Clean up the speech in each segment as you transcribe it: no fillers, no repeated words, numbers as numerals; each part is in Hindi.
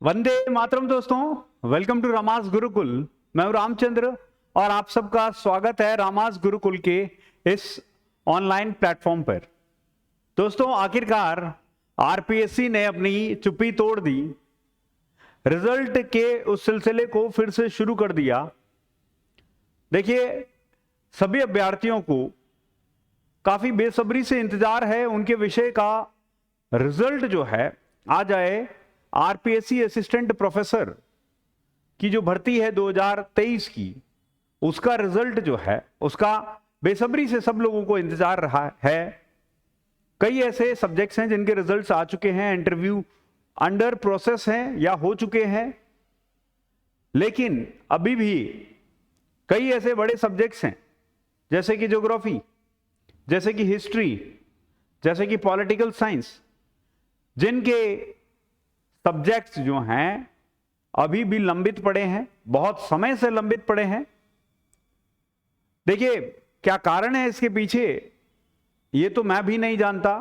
वंदे मातरम दोस्तों, वेलकम टू रामास गुरुकुल। मैं हूं रामचंद्र और आप सबका स्वागत है रामास गुरुकुल के इस ऑनलाइन प्लेटफॉर्म पर। दोस्तों, आखिरकार आरपीएससी ने अपनी चुप्पी तोड़ दी, रिजल्ट के उस सिलसिले को फिर से शुरू कर दिया। देखिए, सभी अभ्यर्थियों को काफी बेसब्री से इंतजार है उनके विषय का रिजल्ट जो है आ जाए। आरपीएससी असिस्टेंट प्रोफेसर की जो भर्ती है 2023 की, उसका रिजल्ट जो है उसका बेसब्री से सब लोगों को इंतजार रहा है। कई ऐसे सब्जेक्ट्स हैं जिनके रिजल्ट्स आ चुके हैं, इंटरव्यू अंडर प्रोसेस हैं या हो चुके हैं, लेकिन अभी भी कई ऐसे बड़े सब्जेक्ट्स हैं जैसे कि ज्योग्राफी, जैसे कि हिस्ट्री, जैसे कि पॉलिटिकल साइंस, जिनके सब्जेक्ट्स जो हैं अभी भी लंबित पड़े हैं, बहुत समय से लंबित पड़े हैं। देखिए, क्या कारण है इसके पीछे ये तो मैं भी नहीं जानता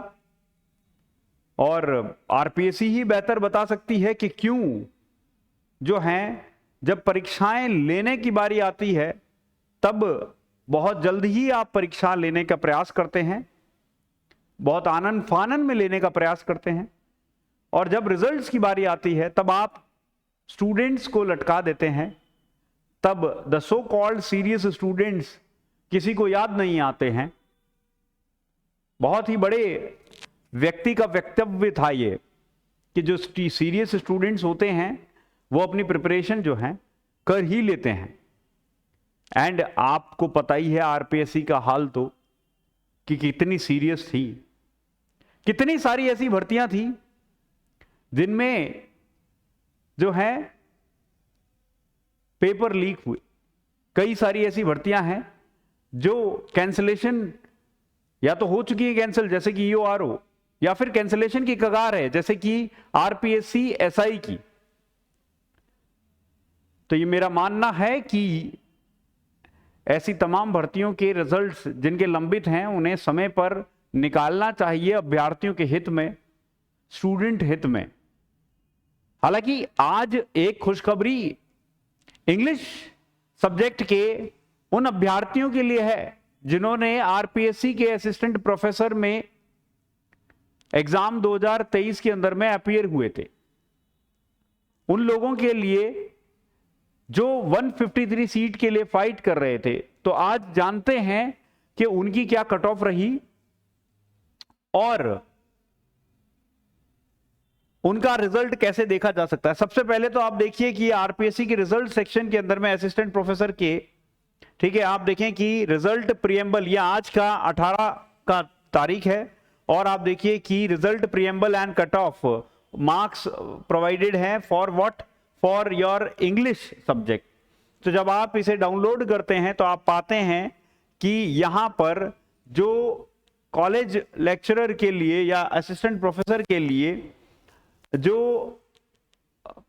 और आरपीएससी ही बेहतर बता सकती है कि क्यों जो हैं जब परीक्षाएं लेने की बारी आती है तब बहुत जल्द ही आप परीक्षा लेने का प्रयास करते हैं, बहुत आनंद फानन में लेने का प्रयास करते हैं, और जब रिजल्ट्स की बारी आती है तब आप स्टूडेंट्स को लटका देते हैं। तब the so called serious students किसी को याद नहीं आते हैं। बहुत ही बड़े व्यक्ति का वक्तव्य था ये कि जो सीरियस स्टूडेंट्स होते हैं वो अपनी प्रिपरेशन जो है कर ही लेते हैं। एंड आपको पता ही है आरपीएससी का हाल तो कि कितनी सीरियस थी। कितनी सारी ऐसी भर्तियां थी जिनमें जो है पेपर लीक हुए। कई सारी ऐसी भर्तियां हैं जो कैंसलेशन या तो हो चुकी है कैंसिल, जैसे कि ईओआरओ, या फिर कैंसलेशन की कगार है जैसे कि आरपीएससी एसआई की। तो ये मेरा मानना है कि ऐसी तमाम भर्तियों के रिजल्ट्स जिनके लंबित हैं उन्हें समय पर निकालना चाहिए, अभ्यर्थियों के हित में, स्टूडेंट हित में। हालांकि आज एक खुशखबरी इंग्लिश सब्जेक्ट के उन अभ्यर्थियों के लिए है जिन्होंने आरपीएससी के असिस्टेंट प्रोफेसर में एग्जाम 2023 के अंदर में अपीयर हुए थे। उन लोगों के लिए जो 153 सीट के लिए फाइट कर रहे थे, तो आज जानते हैं कि उनकी क्या कट ऑफ रही और उनका रिजल्ट कैसे देखा जा सकता है। सबसे पहले तो आप देखिए कि आरपीएससी के रिजल्ट सेक्शन के अंदर में असिस्टेंट प्रोफेसर के, ठीक है, आप देखें कि रिजल्ट प्रियम्बल, यह आज का 18 का तारीख है, और आप देखिए कि result preamble and cut off marks provided है for what, for your English subject. तो जब आप इसे डाउनलोड करते हैं तो आप पाते हैं कि यहां पर जो कॉलेज लेक्चरर के लिए या असिस्टेंट प्रोफेसर के लिए जो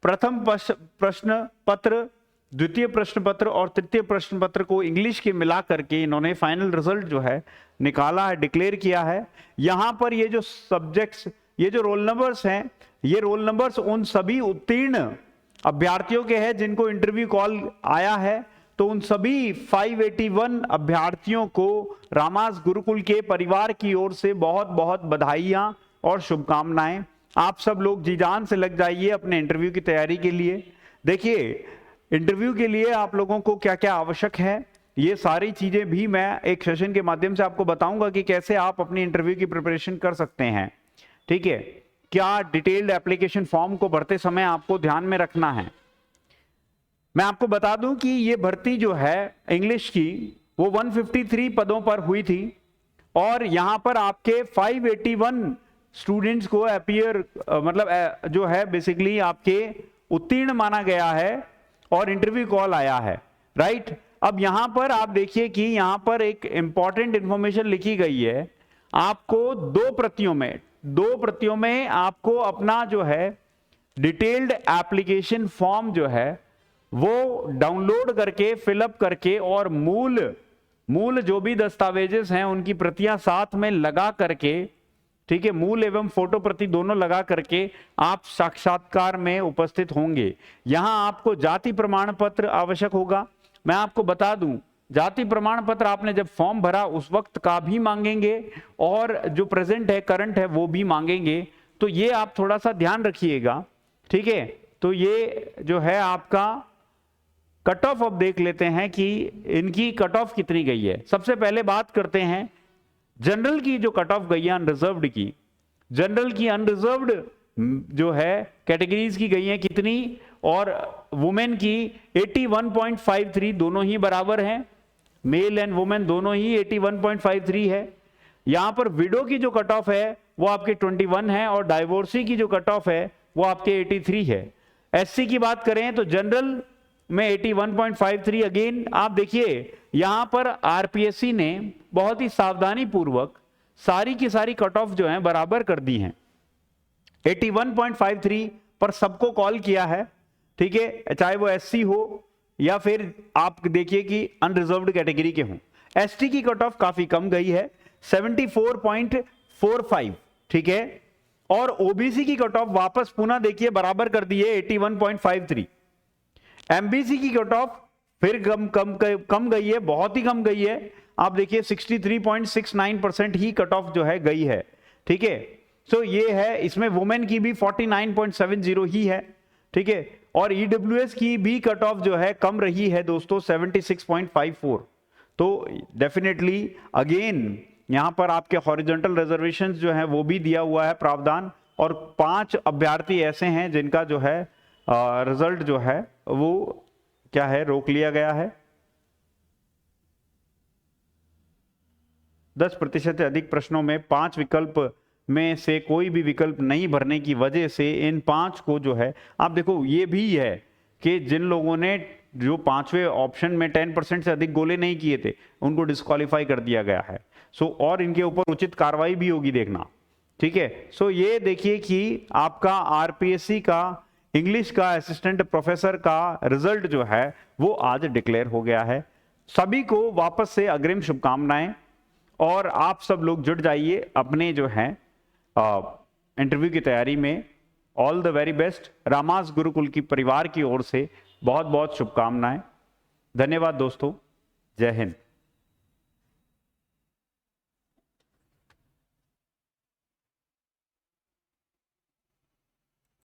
प्रथम प्रश्न पत्र, द्वितीय प्रश्न पत्र और तृतीय प्रश्न पत्र को इंग्लिश के मिला करके इन्होंने फाइनल रिजल्ट जो है निकाला है, डिक्लेयर किया है। यहां पर ये जो सब्जेक्ट्स, ये जो रोल नंबर्स हैं, ये रोल नंबर्स उन सभी उत्तीर्ण अभ्यर्थियों के हैं जिनको इंटरव्यू कॉल आया है। तो उन सभी 581 अभ्यर्थियों को रामास गुरुकुल के परिवार की ओर से बहुत बहुत बधाइयां और शुभकामनाएं। आप सब लोग जी जान से लग जाइए अपने इंटरव्यू की तैयारी के लिए। देखिए, इंटरव्यू के लिए आप लोगों को क्या क्या आवश्यक है, ये सारी चीजें भी मैं एक सेशन के माध्यम से आपको बताऊंगा कि कैसे आप अपनी इंटरव्यू की प्रिपरेशन कर सकते हैं। ठीक है, क्या डिटेल्ड एप्लीकेशन फॉर्म को भरते समय आपको ध्यान में रखना है। मैं आपको बता दूं कि ये भर्ती जो है इंग्लिश की वो 153 पदों पर हुई थी, और यहां पर आपके 581 स्टूडेंट्स को अपीयर मतलब जो है बेसिकली आपके उत्तीर्ण माना गया है और इंटरव्यू कॉल आया है, राइट। अब यहां पर आप देखिए कि यहां पर एक इंपॉर्टेंट इंफॉर्मेशन लिखी गई है। आपको दो प्रतियों में आपको अपना जो है डिटेल्ड एप्लीकेशन फॉर्म जो है वो डाउनलोड करके, फिलअप करके, और मूल जो भी दस्तावेजेस हैं उनकी प्रतियां साथ में लगा करके, ठीक है, मूल एवं फोटो प्रति दोनों लगा करके आप साक्षात्कार में उपस्थित होंगे। यहां आपको जाति प्रमाण पत्र आवश्यक होगा। मैं आपको बता दूं, जाति प्रमाण पत्र आपने जब फॉर्म भरा उस वक्त का भी मांगेंगे और जो प्रेजेंट है, करंट है, वो भी मांगेंगे। तो ये आप थोड़ा सा ध्यान रखिएगा, ठीक है। तो ये जो है आपका कट ऑफ, अब देख लेते हैं कि इनकी कट ऑफ कितनी गई है। सबसे पहले बात करते हैं जनरल की जो कट ऑफ गई है अनरिजर्व्ड की। जनरल की अनरिजर्व्ड जो है कैटेगरीज की गई है कितनी, और वुमेन की 81.53, दोनों ही बराबर हैं, मेल एंड वुमेन दोनों ही 81.53 है। यहां पर विडो की जो कट ऑफ है वो आपके 21 है और डाइवोर्सी की जो कट ऑफ है वो आपके 83 है। एससी की बात करें तो जनरल में 81.53। अगेन आप देखिए यहां पर आरपीएससी ने बहुत ही सावधानी पूर्वक सारी की सारी कट ऑफ जो है बराबर कर दी हैं। 81.53 पर सबको कॉल किया है, ठीक है, चाहे वो एससी हो या फिर आप देखिए कि अनरिजर्व्ड कैटेगरी के हों। एसटी की कट ऑफ काफी कम गई है, 74.45, ठीक है, और ओबीसी की कट ऑफ वापस पुनः देखिए बराबर कर दी है 81.53। एमबीसी की कट ऑफ फिर कम गई है, बहुत ही कम गई है। आप देखिए 63.69% ही कट ऑफ जो है गई है, ठीक है। सो ये है, इसमें वुमेन की भी 49.70 ही है, ठीक है, और ईडब्ल्यूएस की भी कट ऑफ जो है कम रही है दोस्तों, 76.54। तो डेफिनेटली अगेन यहां पर आपके हॉरिजॉन्टल रिजर्वेशंस जो है वो भी दिया हुआ है प्रावधान, और 5 अभ्यर्थी ऐसे हैं जिनका जो है रिजल्ट जो है वो क्या है, रोक लिया गया है। 10% से अधिक प्रश्नों में 5 विकल्प में से कोई भी विकल्प नहीं भरने की वजह से इन 5 को जो है, आप देखो ये भी है कि जिन लोगों ने जो 5वें ऑप्शन में 10% से अधिक गोले नहीं किए थे उनको डिस्क्वालीफाई कर दिया गया है। सो और इनके ऊपर उचित कार्रवाई भी होगी, देखना, ठीक है। सो ये देखिए कि आपका आरपीएससी का इंग्लिश का असिस्टेंट प्रोफेसर का रिजल्ट जो है वो आज डिक्लेयर हो गया है। सभी को वापस से अग्रिम शुभकामनाएं, और आप सब लोग जुट जाइए अपने जो है इंटरव्यू की तैयारी में। All the very best. Ramas Gurukul की परिवार की ओर से बहुत बहुत शुभकामनाएं। धन्यवाद दोस्तों, जय हिंद।